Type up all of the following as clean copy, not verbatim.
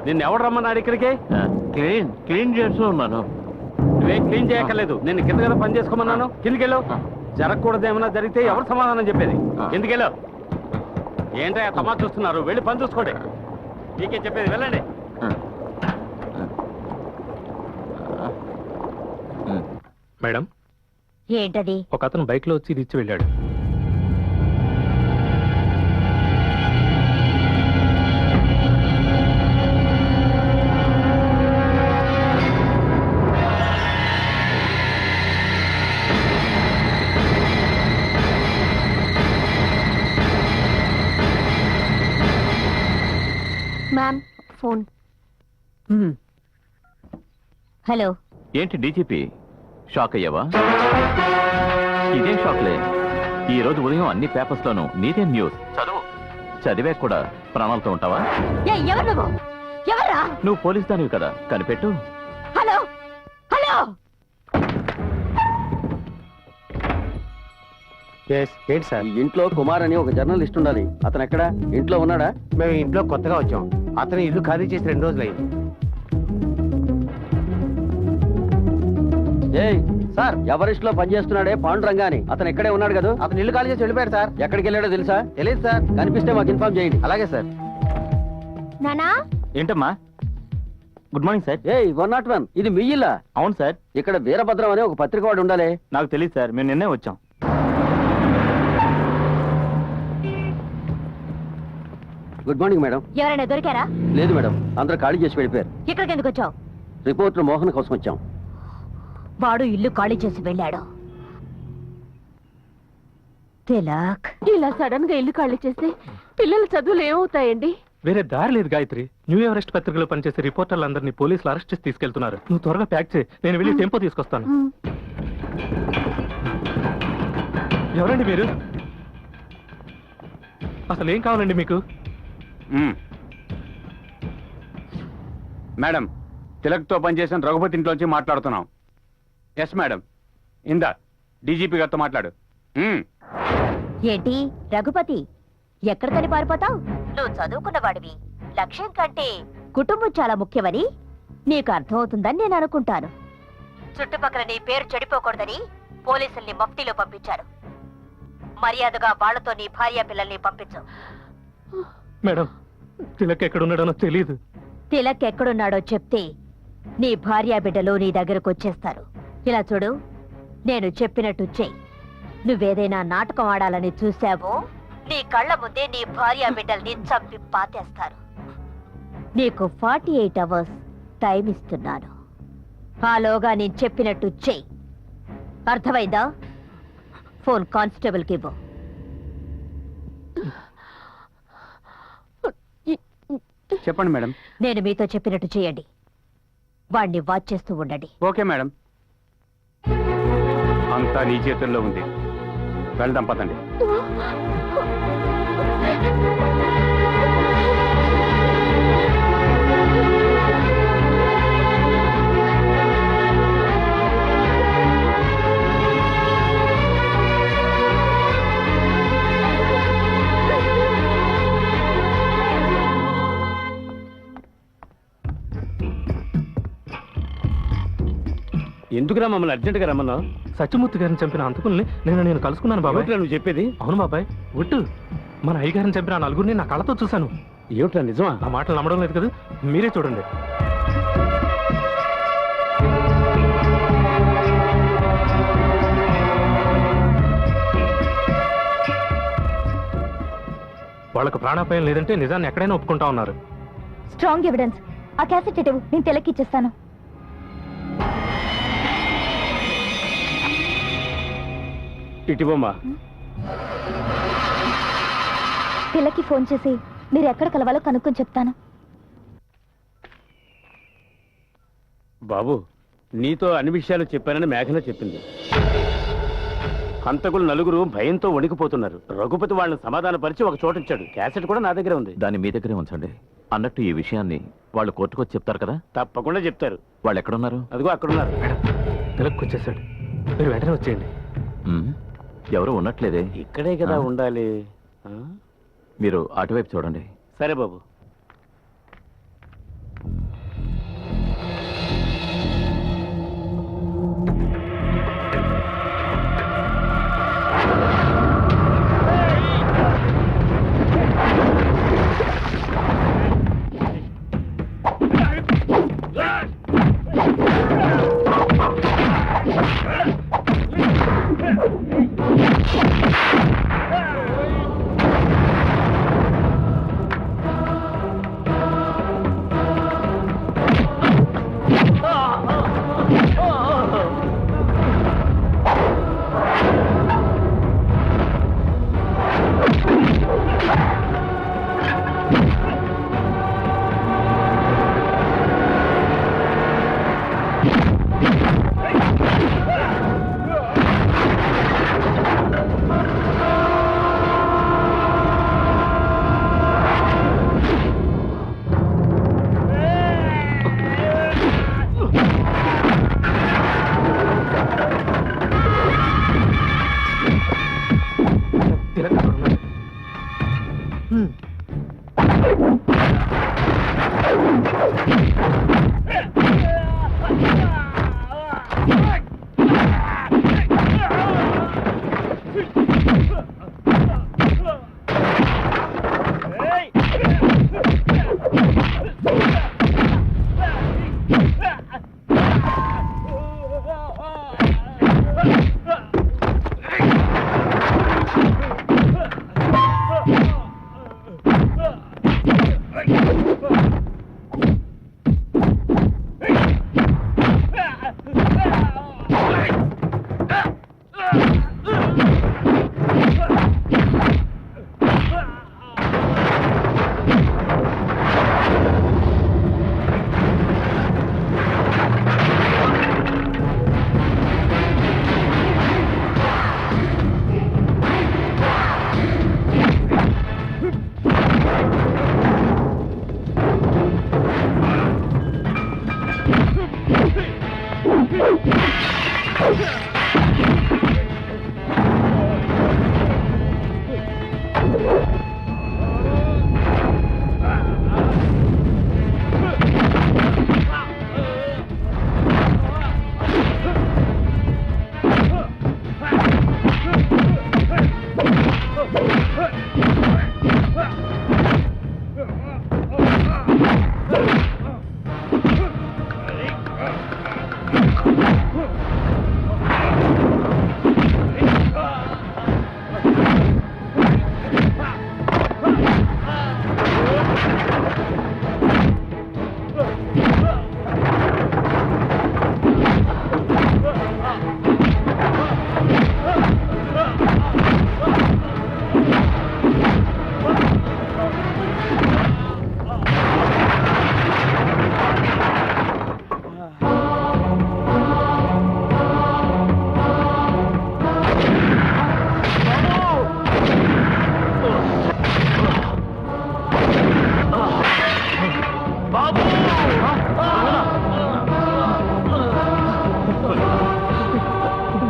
నిన్ను ఎవడు రమ్మన్నాడు ఇక్కడికి? క్లీన్ చేస్తూ ఉన్నాను. నువ్వేం క్లీన్ చేయక్కర్లేదు. నేను కింద కదా పని చేసుకోమన్నాను. కిందకెళ్ళు. జరగకూడదు ఏమన్నా జరిగితే ఎవరు సమాధానం చెప్పేది? కిందకెళ్ళు. ఏంటో తమా చూస్తున్నారు, వెళ్ళి పని చూసుకోండి. నీకే చెప్పేది, వెళ్ళండి. మేడం, ఏంటది? ఒక అతను బైక్ లో వచ్చి ఇది ఇచ్చి వెళ్ళాడు. Ma'am, phone. హలో. ఏంటి డీజీపీ, షాక్ అయ్యావా? ఇదేం షాక్లే. ఈ రోజు ఉదయం అన్ని పేపర్స్ లోనూ నీదే న్యూస్. చదివే కూడా ప్రాణాలతో ఉంటావా? నువ్వు పోలీస్ దానివి కదా, కనిపెట్టు. Hello hello. ఏంటి సార్? ఇంట్లో కుమార్ అని ఒక జర్నలిస్ట్ ఉండాలి. అతను ఎక్కడ? ఇంట్లో ఉన్నాడా? మేము ఇంట్లో కొత్తగా వచ్చాం. అతను ఇల్లు ఖాళీ చేసి 2 రోజులైంది. ఏయ్ సార్, ఎవరిస్ట్ లో పనిచేస్తున్నాడే పాండురంగా అని, అతను ఇక్కడే ఉన్నాడు కదా? అతను ఇల్లు ఖాళీ చేసి వెళ్ళిపోయాడు సార్. ఎక్కడికి వెళ్ళాడో తెలుసా? తెలియదు సార్. కనిపిస్తే మాకు ఇన్ఫార్మ్ చేయండి. అలాగే సార్. నానా. ఏంటమ్మా? Good morning sir. ఏయ్ 101, ఇది మీ ఇల్లా? అవును సార్. ఇక్కడ వీరభద్రం అనే ఒక పత్రిక వాడు ఉండాలి. నాకు తెలియదు సార్, మేము నిన్నే వచ్చాం. Good morning madam. ఎవరైనా దొరికారా? లేదు మేడం, అందరూ ఖాళీ చేసి వెళ్ళిపోయారు. ఇక్కడికి ఎందుకు వచ్చావు? రిపోర్టర్ మోహన్ కోసం వచ్చాం. వాడు ఇల్లు ఖాళీ చేసి వెళ్ళాడు. తిలక్, ఇలా సడన్ గా ఇల్లు ఖాళీ చేస్తే పిల్లల చదువులు ఏమవుతాయండి? వేరే దారి లేదు గాయత్రి. న్యూ ఎవరెస్ట్ పత్రికలో పనిచేసే రిపోర్టర్లందరినీ పోలీసులు అరెస్ట్ చేసి తీసుకెళ్తున్నారు. నువ్వు త్వరగా ప్యాక్ చేయి, నేను వెళ్ళి టెంపో తీసుకొస్తాను. ఎవరండి మీరు? అసలు ఏం కావాలండి మీకు? మేడం, తిలక్తో పనిచేసిన రఘుపతి ఇంట్లోంచి మాట్లాడుతున్నాం. Yes madam. ఇందా డీజీపీ గారితో మాట్లాడు. ఏంటి రఘుపతి, ఎక్కడికని పారిపోతావు? నువ్వు చదువుకున్న వాడివి. లక్ష్యం కంటే కుటుంబం చాలా ముఖ్యమని నీకు అర్థమవుతుందని నేను అనుకుంటాను. చుట్టుపక్కల నీ పేరు చెడిపోకూడదని పోలీసుల్ని మఫ్టీలో పంపించారు. మర్యాదగా వాళ్లతో నీ భార్య పిల్లల్ని పంపించు. మేడం, తిలక్ ఎక్కడున్నాడో తెలియదు. తిలక్ ఎక్కడున్నాడో చెప్తే నీ భార్య బిడ్డలు నీ దగ్గరకు వచ్చేస్తారు. ఇలా చూడు, నేను చెప్పినట్టు చెయ్యి. నువ్వేదైనా నాటకం ఆడాలని చూశావో నీ కళ్ళ ముందే నీ భార్య బిడ్డల్ని చంపి పాతేస్తారు. నీకు 48 అవర్స్ టైం ఇస్తున్నాను. ఆలోగా నేను చెప్పినట్టు చెయ్యి. అర్థమైందా? ఫోన్ కానిస్టేబుల్కి ఇవ్వు. చెప్పండి మేడం. నేను మీతో చెప్పినట్టు చేయండి. వాణ్ణి వాచ్ చేస్తూ ఉండండి. Okay madam. అంతా నీ చేతుల్లో ఉంది. వెళ్దాం పదండి. ఎందుకురా మమ్మల్ని అర్జెంట్గా రమ్మన్నావు? సత్యమూర్తి గారిని చంపిన అంతకుల్ని నేను కలుసుకున్నాను బాబాయ్. నువ్వు చెప్పేది? అవును బాబాయ్, ఒట్టు. మన అయ్యగారిని చంపిన 4 నా కళ్ళతో చూశాను. ఏమిట్రా నిజమా? ఆ మాటలు నమ్మడం లేదు కదా, మీరే చూడండి. వాళ్ళకు ప్రాణాపాయం లేదంటే నిజాన్ని ఎక్కడైనా ఒప్పుకుంటా ఉన్నారు. Strong evidence. ఆ క్యాసెట్ ఇవ్వు, నేను తిలకిచ్చేస్తాను. ఇటివమ్మా. తిలకి ఫోన్ చేసి మీరు ఎక్కడ కలవాలో కనుక్కొని చెప్తాను. బాబు, నీతో అన్ని విషయాలు చెప్పానని మేఘన చెప్పింది. హంతకులు 4 భయంతో వణికిపోతున్నారు. రఘుపతి వాళ్ళని సమాధానపరిచి ఒక చోట ఇచ్చాడు. క్యాసెట్ కూడా నా దగ్గర ఉంది. దాన్ని మీ దగ్గరే ఉంచండి. అన్నట్టు ఈ విషయాన్ని వాళ్ళు కోర్టుకు వచ్చి చెప్తారు కదా? తప్పకుండా చెప్తారు. వాళ్ళు ఎక్కడున్నారు? అదిగో అక్కడున్నారు. తిలక్ వచ్చేసాడు, మీరు వెంటనే వచ్చేయండి. ఎవరు ఉన్నట్లేదే. ఇక్కడే కదా ఉండాలి. మీరు అటువైపు చూడండి. సరే బాబు.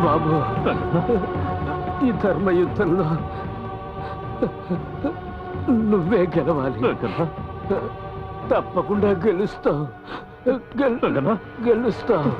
బాబు, ఈ ధర్మయుద్ధంలో నువ్వే గెలవాలి. తప్పకుండా గెలుస్తావు. గెలుస్తావు.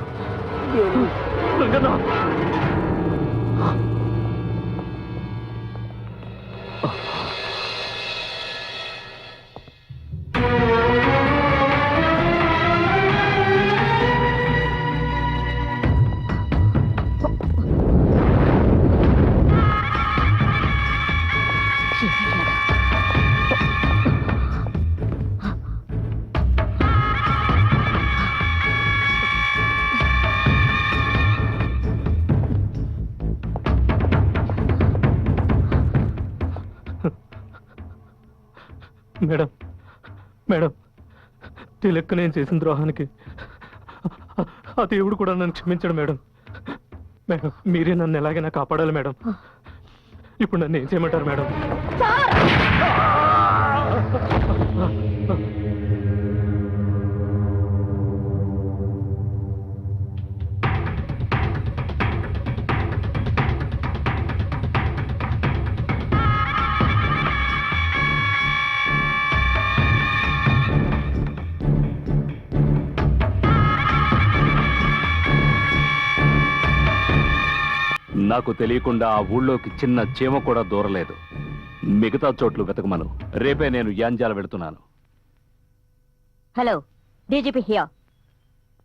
మేడం, మేడం, తిలక్ నేను చేసిన ద్రోహానికి ఆ దేవుడు కూడా నన్ను క్షమించడు మేడం. మేడం, మీరే నన్ను ఎలాగైనా కాపాడాలి మేడం. ఇప్పుడు నన్ను ఏం చేయమంటారు మేడం? నాకు తెలియకుండా ఆ ఊళ్ళోకి చిన్న చీమ కూడా దూరలేదు. మిగతా చోట్లు వెతకమను. రేపే నేను యాంజాల వెళుతున్నాను. Hello, DGP here.